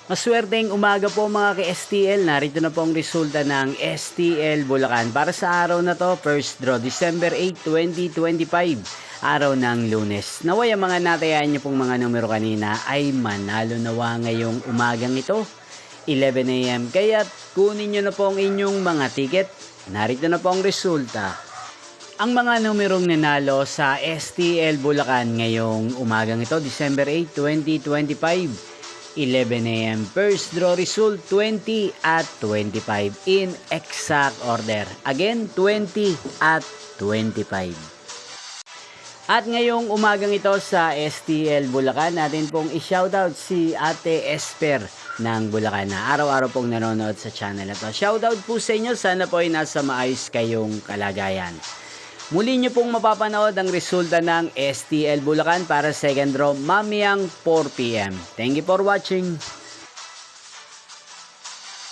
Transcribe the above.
Maswerteng umaga po mga ka-STL. Narito na po ang resulta ng STL Bulacan. Para sa araw na to, first draw, December 8, 2025. Araw ng Lunes. Naway ang mga natayaan niyo pong mga numero kanina ay manalo nawa ngayong umagang ito, 11 AM. Kaya kunin niyo na po ang inyong mga ticket. Narito na po ang resulta. Ang mga numerong nanalo sa STL Bulacan ngayong umagang ito, December 8, 2025. 11 AM. First draw result 20 at 25 in exact order. Again, 20 at 25. At ngayong umagang ito sa STL Bulacan, natin pong i-shoutout si Ate Esper ng Bulacan na araw-araw pong nanonood sa channel na to. Shoutout po sa inyo. Sana po ay nasa maayos kayong kalagayan. Muli nyo pong mapapanood ang resulta ng STL Bulacan para second draw mamayang 4 PM. Thank you for watching.